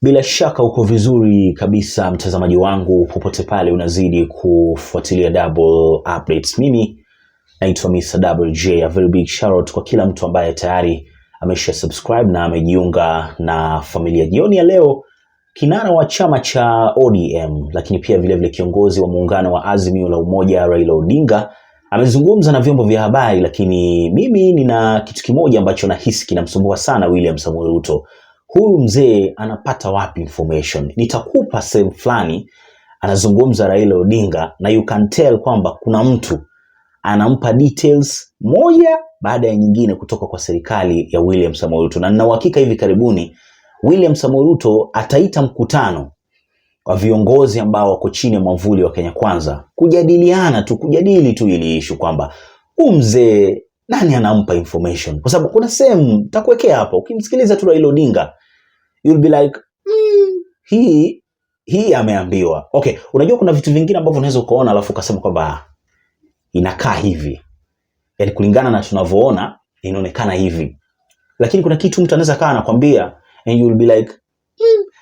Bila shaka uko vizuri kabisa mtazamaji wangu popote pale unazidi kufuatilia Double Updates. Mimi naitwa Mr. Double J. A very big shout out kwa kila mtu ambaye tayari amesha subscribe na amejiunga na familia. Jioni ya leo kinara wa chama cha ODM lakini pia vile vile kiongozi wa muungano wa Azimio la Umoja Raila Odinga amezungumza na vyombo vya habari, lakini mimi nina kitu kimoja ambacho nahisi kinamsumbua sana William Samoei Ruto. Huyu mzee anapata wapi information? Nitakupa sehemu fulani anazungumza Raila Odinga na you can tell kwamba kuna mtu anampa details moja baada ya nyingine kutoka kwa serikali ya William Samoei Ruto. Na nina uhakika hivi karibuni William Samoei Ruto ataita mkutano wa viongozi ambao wako chini ya mwavuli wa Kenya Kwanza kujadili tu ili issue kwamba huyu mzee nani anampa information, kwa sababu kuna sehemu takuwekea hapa ukimsikiliza tu Raila Odinga you'll be like hii ameambiwa. Okay, unajua kuna vitu vingine ambavyo unaweza ukaona alafu ukasema kwamba inakaa hivi, yaani kulingana na tunavyoona inaonekana hivi, lakini kuna kitu mtu anaweza kaa anakuambia and you'll be like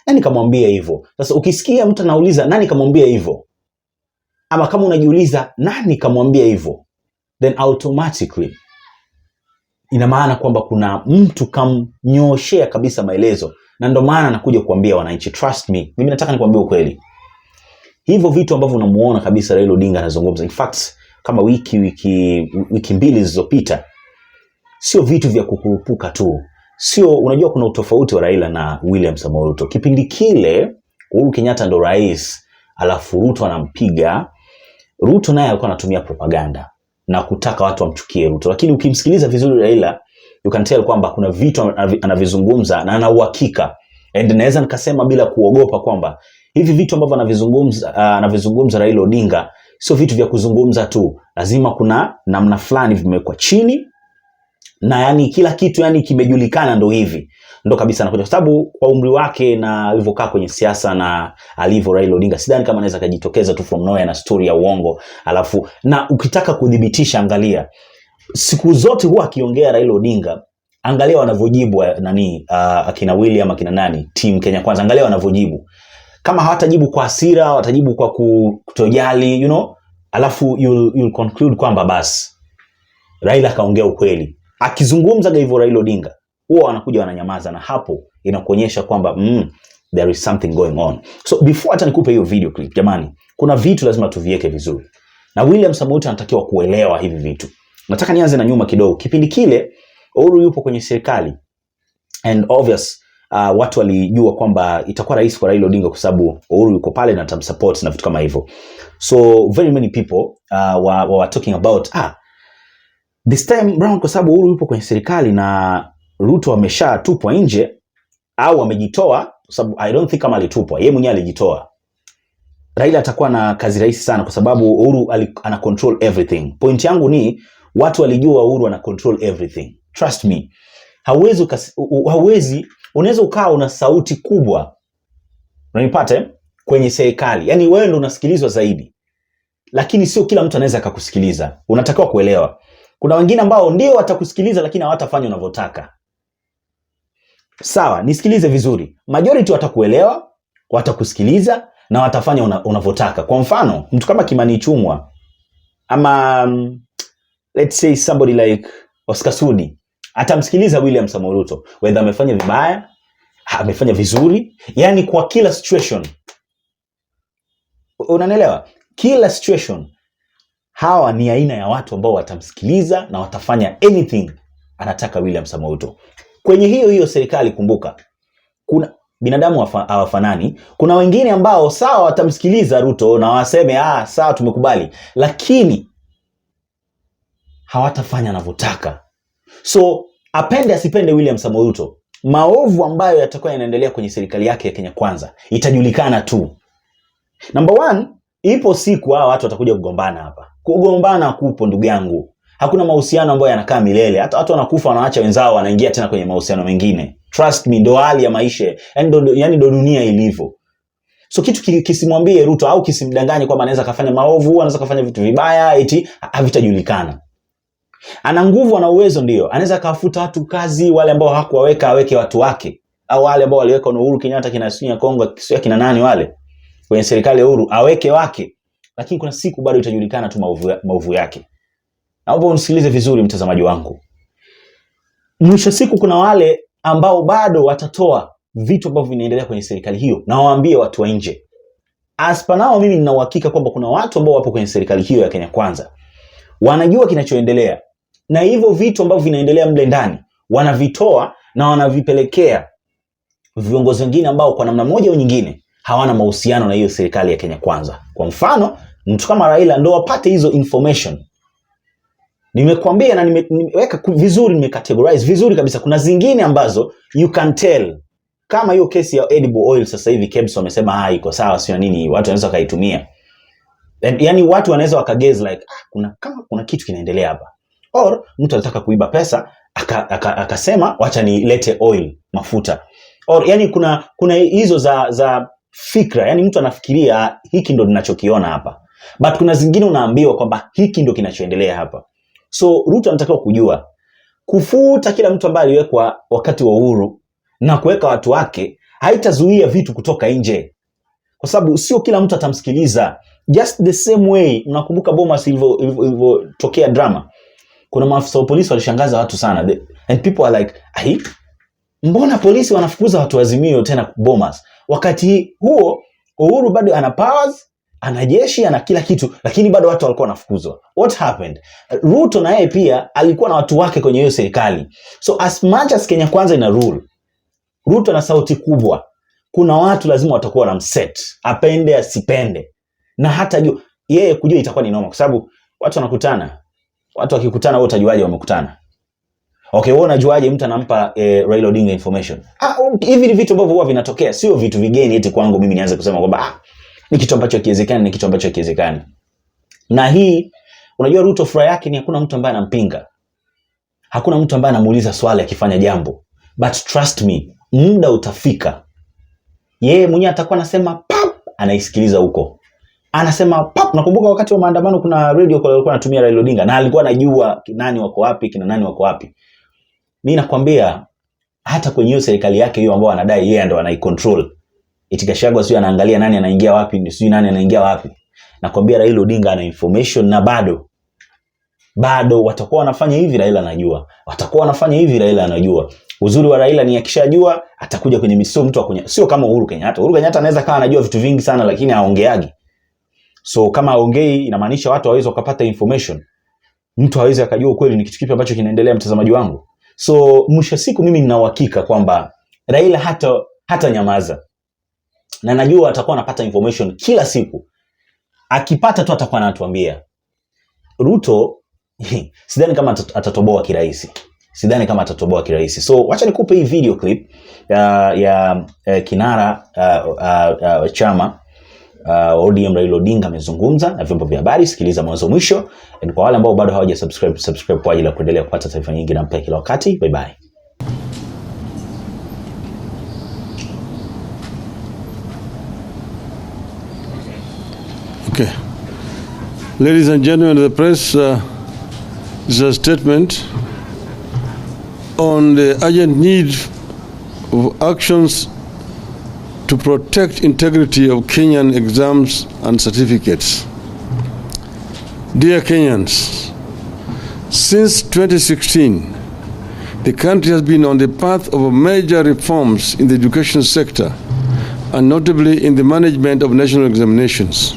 nani kamwambia hivyo? Sasa ukisikia mtu anauliza nani kamwambia hivyo, ama kama unajiuliza nani kamwambia hivyo, then automatically ina maana kwamba kuna mtu kamnyoshea kabisa maelezo, na ndio maana nakuja kuambia wananchi, trust me, mimi nataka nikwambie ukweli. Hivyo vitu ambavyo unamuona kabisa Raila Odinga anazungumza, in fact kama wiki mbili zilizopita, sio vitu vya kukurupuka tu. Sio, unajua kuna utofauti wa Raila na William Samoei Ruto. Kipindi kile Uhuru Kenyatta ndo rais, alafu Ruto anampiga. Ruto naye alikuwa anatumia propaganda na kutaka watu wamchukie Ruto, lakini ukimsikiliza vizuri Raila you can tell kwamba kuna vitu anavizungumza na ana uhakika, and naweza nikasema bila kuogopa kwamba hivi vitu ambavyo anavizungumza Raila Odinga sio vitu vya kuzungumza tu, lazima kuna namna fulani vimewekwa chini, na yani kila kitu yani kimejulikana, ndo hivi ndo kabisa anakuja, kwa sababu kwa umri wake na alivyokaa kwenye siasa na alivyo Raila Odinga, sidhani kama anaweza kujitokeza tu from nowhere na story ya uongo. Alafu na ukitaka kudhibitisha, angalia siku zote huwa akiongea Raila Odinga, angalia wanavyojibu akina William akina nani team Kenya Kwanza, angalia wanavyojibu. Kama hawatajibu kwa hasira, watajibu kwa kutojali, alafu you'll conclude kwamba basi Raila kaongea ukweli. Akizungumza hivyo Raila Odinga, huwa wanakuja wananyamaza, na hapo inakuonyesha kwamba there is something going on. So before hata nikupe hiyo video clip, jamani, kuna vitu lazima tuviweke vizuri, na William Samoei Ruto anatakiwa kuelewa hivi vitu. Nataka nianze na nyuma kidogo. Kipindi kile Uhuru yupo kwenye serikali, and obvious watu walijua kwamba itakuwa rahisi kwa Raila Odinga kwa sababu Uhuru yuko pale na tamsupport na vitu kama hivyo. So very many people were talking about this time round, kwa sababu Uhuru yupo kwenye serikali na Ruto ameshatupwa nje au amejitoa, kwa sababu I don't think kama alitupwa, yeye mwenyewe alijitoa, Raila atakuwa na kazi rahisi sana kwa sababu Uhuru ana control everything. Point yangu ni watu walijua Uhuru ana control everything. Trust me. Unaweza ukawa una sauti kubwa, unanipata, kwenye serikali, yani wewe ndio unasikilizwa zaidi, lakini sio kila mtu anaweza akakusikiliza. Unatakiwa kuelewa kuna wengine ambao ndio watakusikiliza lakini hawatafanya unavyotaka. Sawa, nisikilize vizuri. Majority watakuelewa, watakusikiliza na watafanya unavyotaka. Kwa mfano, mtu kama Kimani Ichung'wah ama let's say somebody like Oscar Sudi atamsikiliza William Samoei Ruto whether amefanya vibaya, amefanya vizuri, yani kwa kila situation. Unanielewa? Kila situation hawa ni aina ya watu ambao watamsikiliza na watafanya anything anataka William Samoei Ruto. Kwenye hiyo serikali, kumbuka, kuna binadamu hawafanani. Kuna wengine ambao sawa watamsikiliza Ruto na waseme sawa tumekubali, lakini hawatafanya anavyotaka. So apende asipende William Samoei Ruto, maovu ambayo yatakuwa yanaendelea kwenye serikali yake ya Kenya Kwanza itajulikana tu. Number one, ipo siku watu watakuja kugombana hapa. Kugombana kupo ndugu yangu. Hakuna mahusiano ambayo yanakaa milele. Hata watu wanakufa wanaacha wenzao wanaingia tena kwenye mahusiano mengine. Trust me, ndo hali ya maisha. Yani ndo dunia ilivyo. So kitu kisimwambie Ruto au kisimdanganye kwamba anaweza kafanya maovu, anaweza kafanya vitu vibaya, eti havitajulikana. Ana nguvu, ana uwezo, ndio. Anaweza kafuta watu kazi, wale ambao hakuwaweka aweke watu wake. au wale ambao waliweka na Uhuru Kenyatta kina Sunya Kongo kina nani wale kwenye serikali ya Uhuru aweke wake, lakini kuna siku bado itajulikana tu maovu yake. Naomba unisikilize vizuri mtazamaji wangu. Mwisho siku kuna wale ambao bado watatoa vitu ambavyo vinaendelea kwenye serikali hiyo na waambie watu wa nje. Aspanao mimi nina uhakika kwamba kuna watu ambao wapo kwenye serikali hiyo ya Kenya Kwanza wanajua kinachoendelea, na hivyo vitu ambavyo vinaendelea mle ndani wanavitoa na wanavipelekea viongozi wengine ambao kwa namna moja au nyingine hawana mahusiano na hiyo serikali ya Kenya Kwanza. Kwa mfano, mtu kama Raila ndo wapate hizo information. Nimekuambia na nimeweka vizuri, nimecategorize vizuri kabisa. Kuna zingine ambazo you can tell, kama hiyo kesi ya edible oil sasa hivi KEBS wamesema iko sawa, sio nini, watu wanaweza kaitumia. Yani watu wanaweza wakageze like kuna kitu kinaendelea hapa. Or mtu anataka kuiba pesa akasema wacha nilete oil, mafuta. Or yani kuna hizo za fikra, yani mtu anafikiria hiki ndo ninachokiona hapa. But kuna zingine unaambiwa kwamba hiki ndo kinachoendelea hapa. So Ruto anatakiwa kujua kufuta kila mtu ambaye aliwekwa wakati wa Uhuru na kuweka watu wake haitazuia vitu kutoka nje, kwa sababu sio kila mtu atamsikiliza. Just the same way unakumbuka Bomas ilivyotokea drama, kuna maafisa wa polisi walishangaza watu sana, and people are like, mbona polisi wanafukuza watu Azimio tena Bomas? Wakati huo Uhuru bado ana powers, ana jeshi, ana kila kitu, lakini bado watu walikuwa wanafukuzwa. What happened? Ruto na yeye pia alikuwa na watu wake kwenye hiyo serikali. So as much as Kenya Kwanza ina rule, Ruto na sauti kubwa, kuna watu lazima watakuwa na mset, apende asipende. Na hata yeye kujua itakuwa ni noma, kwa sababu watu wanakutana. Watu wakikutana wewe utajuaje wamekutana? Okay, wewe unajuaje mtu anampa Raila Odinga information? Hivi ni vitu ambavyo huwa vinatokea, sio vitu vigeni eti kwangu mimi nianze kusema kwamba ni kitu ambacho kiwezekani, ni kitu ambacho kiwezekani. Na hii unajua Ruto furaha yake ni hakuna mtu ambaye anampinga. Hakuna mtu ambaye anamuuliza swali akifanya jambo. But trust me, muda utafika. Yeye mwenyewe atakuwa anasema pap, anaisikiliza huko. Anasema pap. Nakumbuka wakati wa maandamano kuna radio call alikuwa anatumia Raila Odinga na alikuwa anajua nani wako wapi, kina nani wako wapi. Mimi nakwambia hata kwenye hiyo serikali yake hiyo ambao anadai yeye ndo anaicontrol. Itikashagwa sio anaangalia nani anaingia wapi, sio nani anaingia wapi. Nakwambia Raila Odinga ana information na bado watakuwa wanafanya hivi, Raila anajua. Watakuwa wanafanya hivi, Raila anajua. Uzuri wa Raila ni akishajua atakuja kwenye miso mtu akunya. Sio kama Uhuru Kenyatta. Uhuru Kenyatta anaweza kawa anajua vitu vingi sana lakini haongeagi. So kama haongei inamaanisha watu hawawezi wakapata information. Mtu hawezi akajua ukweli ni kitu kipi ambacho kinaendelea, mtazamaji wangu. So mwisho siku mimi nina uhakika kwamba Raila hata nyamaza. Na najua atakuwa anapata information kila siku. Akipata tu atakuwa anatuambia. Ruto sidhani kama atatoboa kirahisi. So wacha nikupe hii video clip ya kinara chama ODM Raila Odinga amezungumza na vyombo vya habari. Sikiliza mwanzo mwisho. Na kwa wale ambao bado hawaja subscribe kwa ajili ya kuendelea kupata taarifa nyingi na mpya kila wakati. Bye bye. Okay. Ladies and gentlemen of the press, this is a statement on the urgent need of actions to protect integrity of Kenyan exams and certificates. Dear Kenyans, since 2016, the country has been on the path of major reforms in the education sector and notably in the management of national examinations.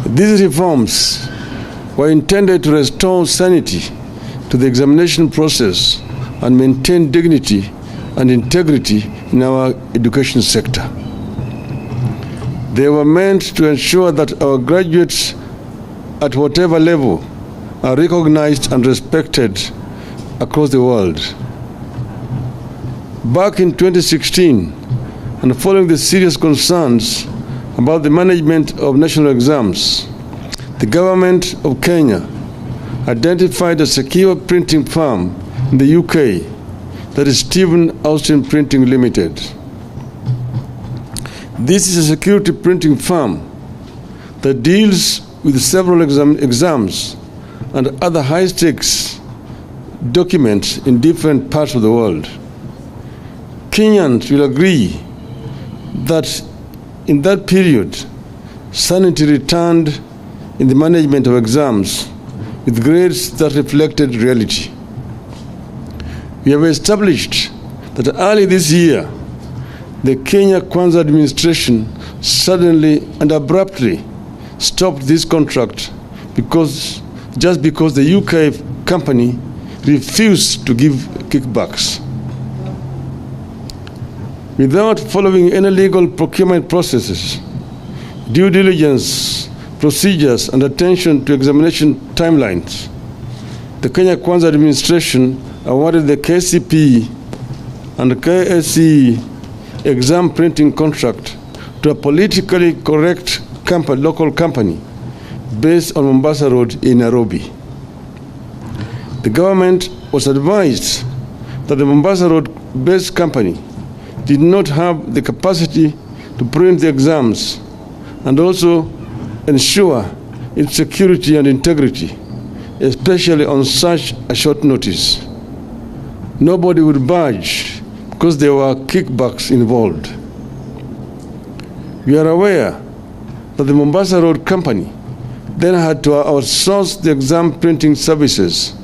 These reforms were intended to restore sanity to the examination process and maintain dignity and integrity in our education sector. They were meant to ensure that our graduates at whatever level are recognized and respected across the world. Back in 2016, and following the serious concerns about the management of national exams, the government of Kenya identified a secure printing firm in the UK, that is Stephen Austin Printing Limited. This is a security printing firm that deals with several exams and other high-stakes documents in different parts of the world. Kenyans will agree that in that period, sanity returned in the management of exams with grades that reflected reality. We have established that early this year, the Kenya Kwanza administration suddenly and abruptly stopped this contract just because the UK company refused to give kickbacks. Without following any legal procurement processes, due diligence procedures, and attention to examination timelines, the Kenya Kwanza administration awarded the KCPE and KSCE exam printing contract to a politically correct local company based on Mombasa Road in Nairobi. The government was advised that the Mombasa Road-based company did not have the capacity to print the exams and also ensure its security and integrity, especially on such a short notice. Nobody would budge because there were kickbacks involved. We are aware that the Mombasa Road company then had to outsource the exam printing services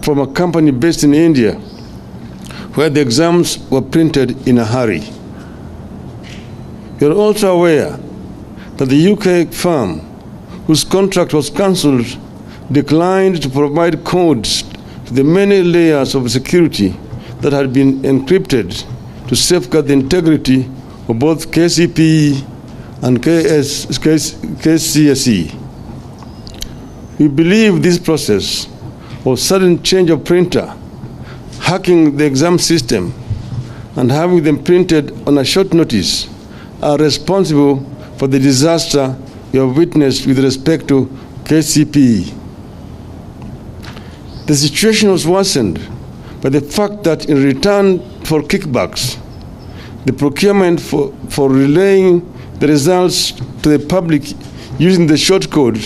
from a company based in India, where the exams were printed in a hurry. We are also aware that the UK firm, whose contract was cancelled, declined to provide codes to the many layers of security that had been encrypted to safeguard the integrity of both KCPE and KCSE. We believe this process of sudden change of printer, hacking the exam system, and having them printed on a short notice are responsible for the disaster we have witnessed with respect to KCPE. The situation was worsened by the fact that in return for kickbacks, the procurement for relaying the results to the public using the short code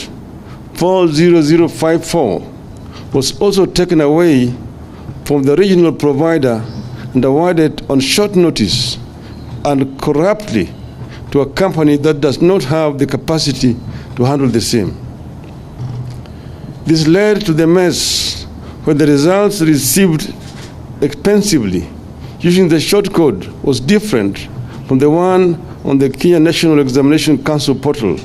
40054 was also taken away from the regional provider and awarded on short notice and corruptly to a company that does not have the capacity to handle the same. This led to the mess where the results received expensively using the short code was different from the one on the Kenya National Examination Council portal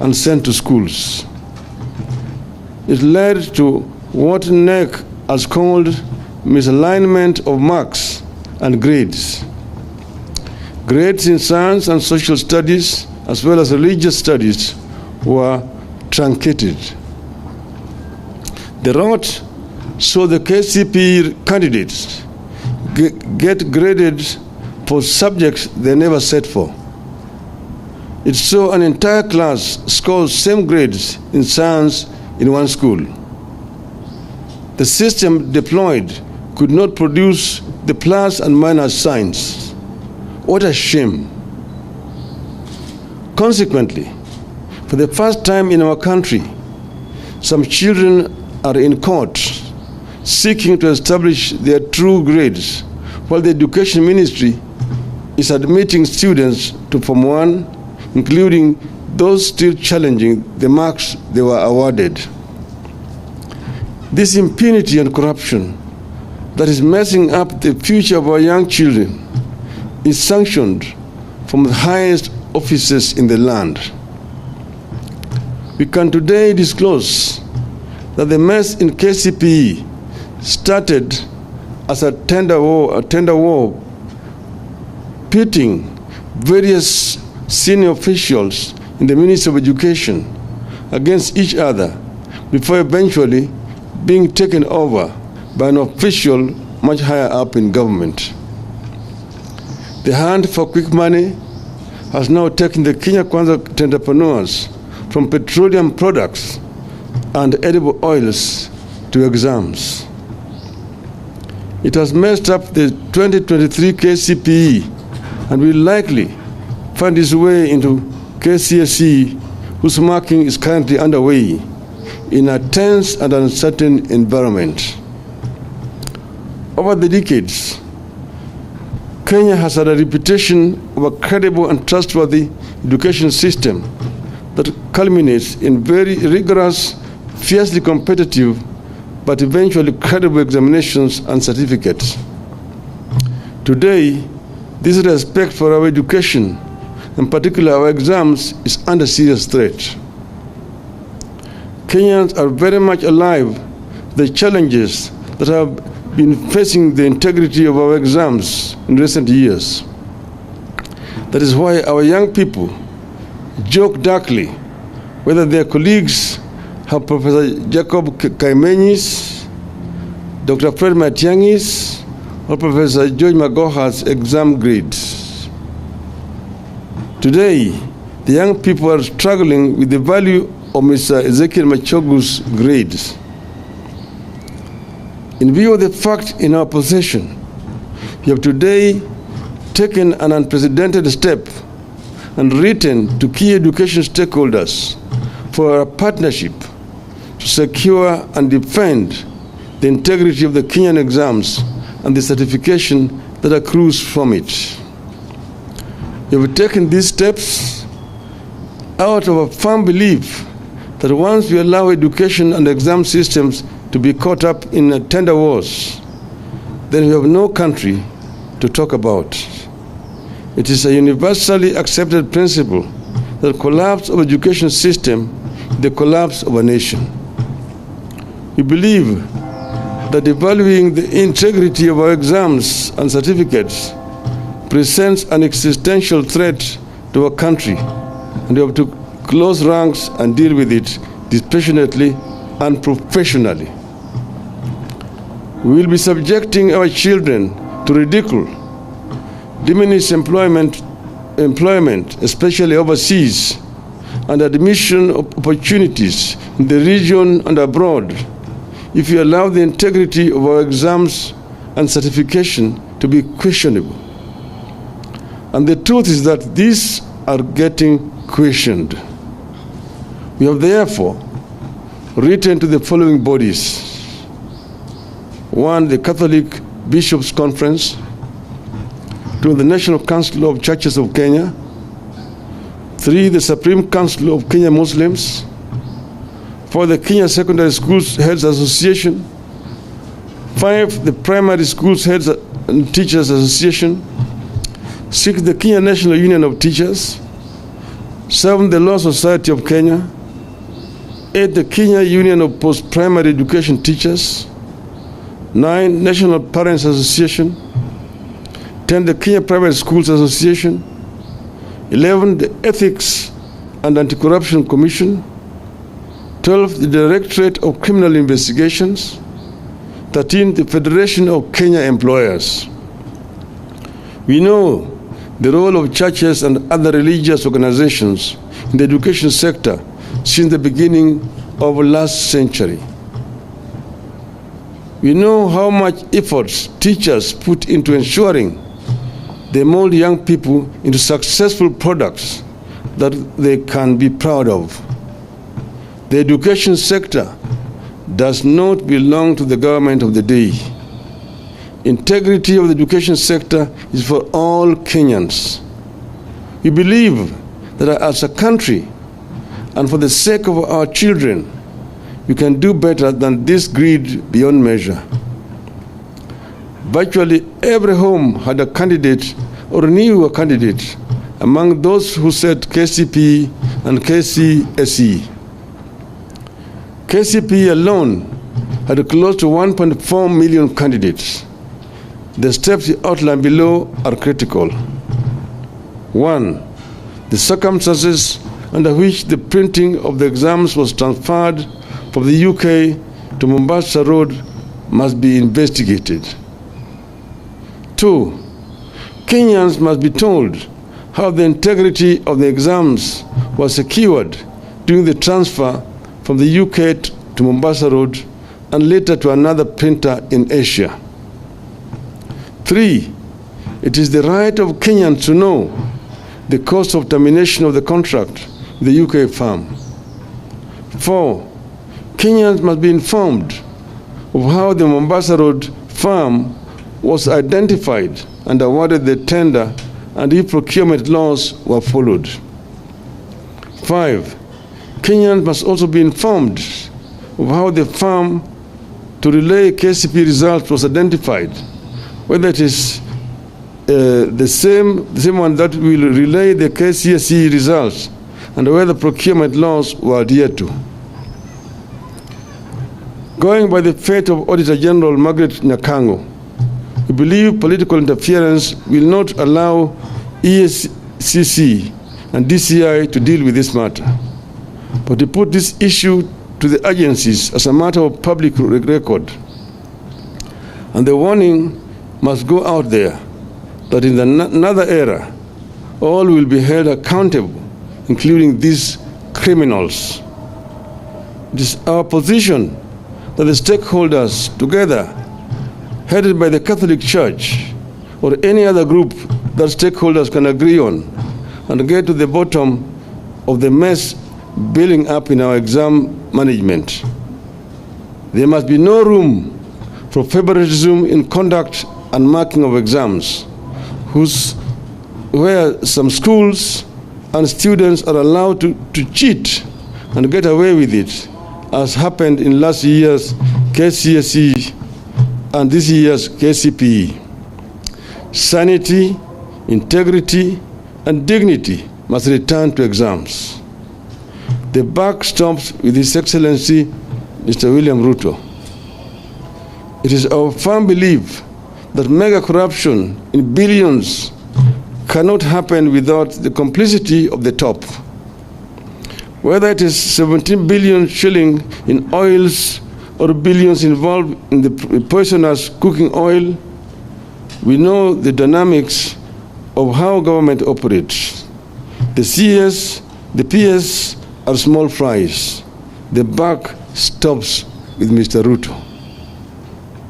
and sent to schools. It led to what NEC has called misalignment of marks and grades. Grades in science and social studies, as well as religious studies, were truncated. The route saw the KCPE candidates get graded for subjects they never set for. It saw an entire class score same grades in science in one school. The system deployed could not produce the plus and minus signs. What a shame. Consequently, for the first time in our country, some children are in court seeking to establish their true grades, while the Education Ministry is admitting students to Form 1, including those still challenging the marks they were awarded. This impunity and corruption that is messing up the future of our young children is sanctioned from the highest offices in the land. We can today disclose that the mess in KCPE started as a tender war pitting various senior officials in the Ministry of Education against each other before eventually being taken over by an official much higher up in government. The hunt for quick money has now taken the Kenya Kwanza entrepreneurs from petroleum products and edible oils to exams. It has messed up the 2023 KCPE and will likely find its way into KCSE, whose marking is currently underway in a tense and uncertain environment. Over the decades, Kenya has had a reputation of a credible and trustworthy education system that culminates in very rigorous, fiercely competitive, but eventually credible examinations and certificates. Today, this respect for our education, in particular our exams, is under serious threat. Kenyans are very much alive to the challenges that have been facing the integrity of our exams in recent years. That is why our young people joke darkly whether their colleagues have Professor Jacob Kaimenyis, Dr. Fred Matiangis, or Professor George Magoha's exam grades. Today, the young people are struggling with the value of Mr. Ezekiel Machogu's grades. In view of the fact in our possession, we have today taken an unprecedented step and written to key education stakeholders for a partnership to secure and defend the integrity of the Kenyan exams and the certification that accrues from it. We have taken these steps out of a firm belief that once we allow education and exam systems to be caught up in tender wars, then we have no country to talk about. It is a universally accepted principle that the collapse of education system is the collapse of a nation. We believe that evaluating the integrity of our exams and certificates presents an existential threat to our country, and we have to close ranks and deal with it dispassionately and professionally. We will be subjecting our children to ridicule, diminished employment, especially overseas, and admission opportunities in the region and abroad if we allow the integrity of our exams and certification to be questionable. And the truth is that these are getting questioned. We have therefore written to the following bodies: 1, the Catholic Bishops' Conference; 2, the National Council of Churches of Kenya; 3, the Supreme Council of Kenya Muslims; 4, the Kenya Secondary Schools Heads Association; 5, the Primary Schools Heads and Teachers Association; 6, the Kenya National Union of Teachers; 7, the Law Society of Kenya; 8, the Kenya Union of Post-Primary Education Teachers; 9, National Parents Association; 10, the Kenya Private Schools Association; 11, the Ethics and Anti-Corruption Commission; 12, the Directorate of Criminal Investigations; 13, the Federation of Kenya Employers. We know the role of churches and other religious organizations in the education sector since the beginning of last century. We know how much efforts teachers put into ensuring they mold young people into successful products that they can be proud of. The education sector does not belong to the government of the day. Integrity of the education sector is for all Kenyans. We believe that as a country, and for the sake of our children, we can do better than this greed beyond measure. Virtually every home had a candidate or knew a candidate among those who said KCP and KCSE. KCP alone had close to 1.4 million candidates. The steps outlined below are critical. 1, the circumstances under which the printing of the exams was transferred from the UK to Mombasa Road must be investigated. 2, Kenyans must be told how the integrity of the exams was secured during the transfer from the UK to Mombasa Road and later to another printer in Asia. 3, it is the right of Kenyans to know the cost of termination of the contract with the UK firm. 4, Kenyans must be informed of how the Mombasa Road firm was identified and awarded the tender, and e-procurement laws were followed. 5. Kenyans must also be informed of how the firm to relay KCPE results was identified, whether it is the same one that will relay the KCSE results, and whether procurement laws were adhered to. Going by the fate of Auditor General Margaret Nyakango, we believe political interference will not allow EACC and DCI to deal with this matter, but to put this issue to the agencies as a matter of public record. And the warning must go out there that in another era, all will be held accountable, including these criminals. It is our position that the stakeholders together, headed by the Catholic Church or any other group that stakeholders can agree on, and get to the bottom of the mess building up in our exam management. There must be no room for favoritism in conduct and marking of exams, where some schools and students are allowed to cheat and get away with it, as happened in last year's KCSE and this year's KCPE. Sanity, integrity, and dignity must return to exams. The buck stops with His Excellency, Mr. William Ruto. It is our firm belief that mega corruption in billions cannot happen without the complicity of the top. Whether it is 17 billion shilling in oils or billions involved in the poisonous cooking oil, we know the dynamics of how government operates. The CS, the PS are small fries. The buck stops with Mr. Ruto.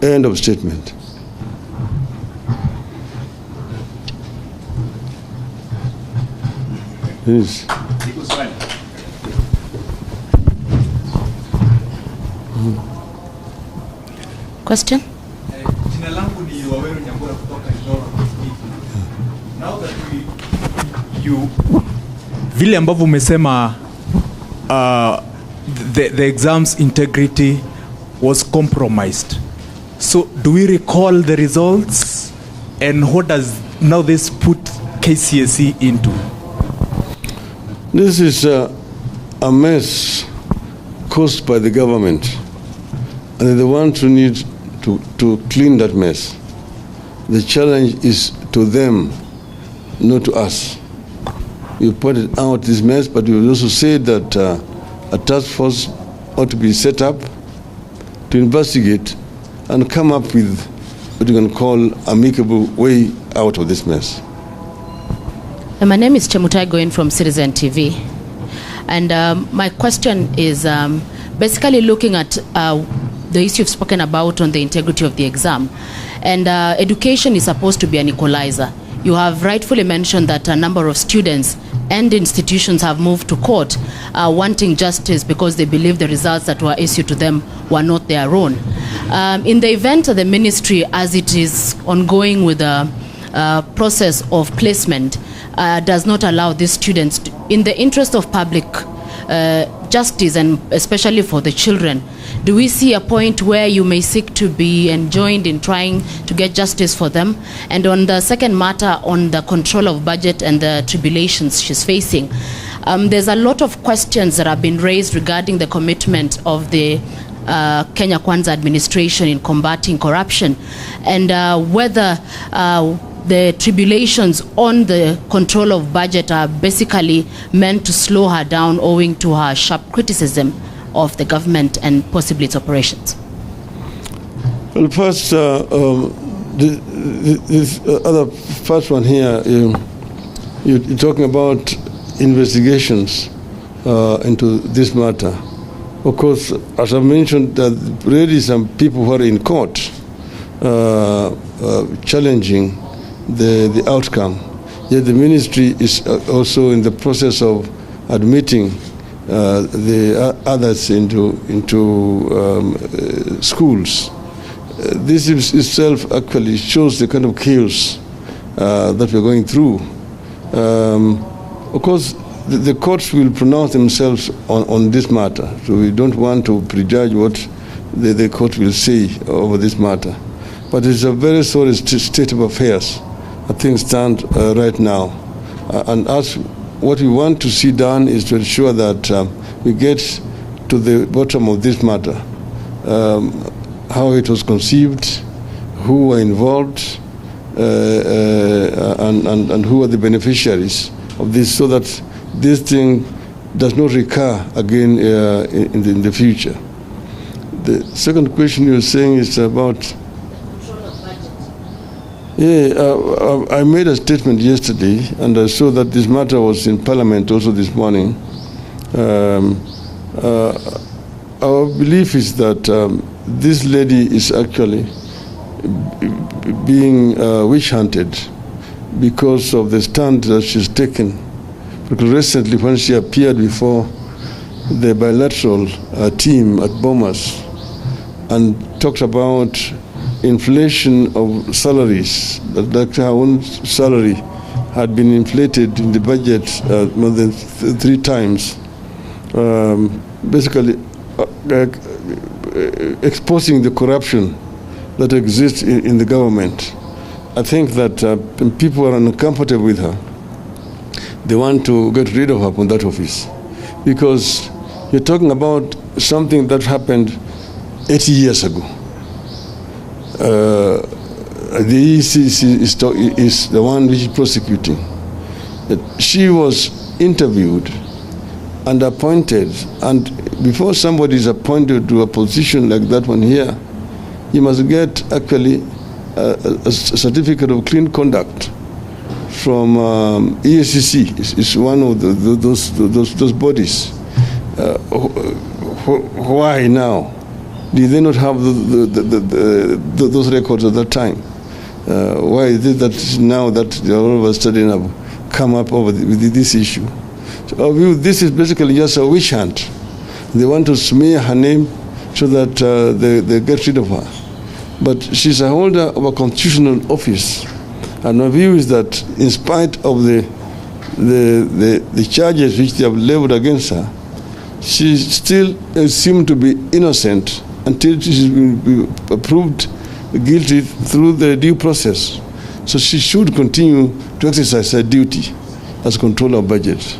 End of statement. Yes. Question? Jina langu ni Waweru Nyambura kutoka Ildora. Now that you vile ambavyo umesema the exams integrity was compromised. So do we recall the results, and what does now this put KCSE into? This is a mess caused by the government, and they're the ones who need to clean that mess. The challenge is to them, not to us. You pointed out this mess, but we also said that a task force ought to be set up to investigate and come up with what you can call amicable way out of this mess. My name is Chemutai Goin from Citizen TV. And my question is basically looking at the issue you've spoken about on the integrity of the exam. And education is supposed to be an equalizer. You have rightfully mentioned that a number of students and institutions have moved to court wanting justice because they believe the results that were issued to them were not their own. In the event that the ministry, as it is ongoing with the process of placement, does not allow these students, in the interest of public justice and especially for the children, do we see a point where you may seek to be enjoined in trying to get justice for them? And on the second matter, on the control of budget and the tribulations she's facing, there's a lot of questions that have been raised regarding the commitment of the Kenya Kwanza administration in combating corruption, and whether the tribulations on the control of budget are basically meant to slow her down owing to her sharp criticism of the government and possibly its operations. Well, first, this other first one here, you're talking about investigations into this matter. Of course, as I mentioned, there are already some people who are in court challenging the outcome. Yet the ministry is also in the process of admitting the others into schools. This itself actually shows the kind of chaos that we're going through. Of course, the courts will pronounce themselves on this matter, so we don't want to prejudge what the court will say over this matter. But it's a very sorry state of affairs as things stand right now. And as what we want to see done is to ensure that we get to the bottom of this matter, how it was conceived, who were involved, and who are the beneficiaries of this, so that this thing does not recur again in the future. The second question you're saying is about... Yeah, I made a statement yesterday, and I saw that this matter was in Parliament also this morning. Our belief is that this lady is actually being witch hunted because of the stand that she's taken. Because recently, when she appeared before the bilateral team at Bomas and talked about inflation of salaries, that her own salary had been inflated in the budget more than 3 times, basically exposing the corruption that exists in the government. I think that people are uncomfortable with her. They want to get rid of her from that office, because you're talking about something that happened 80 years ago. The ECC is the one which is prosecuting. She was interviewed and appointed, and before somebody is appointed to a position like that one here, you must get actually a certificate of clean conduct from ECC. It's one of those bodies. Why now? Did they not have those records at that time? Why is it that now that they all of a sudden have come up with this issue? So our view, this is basically just a witch hunt. They want to smear her name so that they get rid of her. But she's a holder of a constitutional office. And my view is that in spite of the charges which they have leveled against her, she still seems to be innocent until she's been proved guilty through the due process. So she should continue to exercise her duty as controller of budget.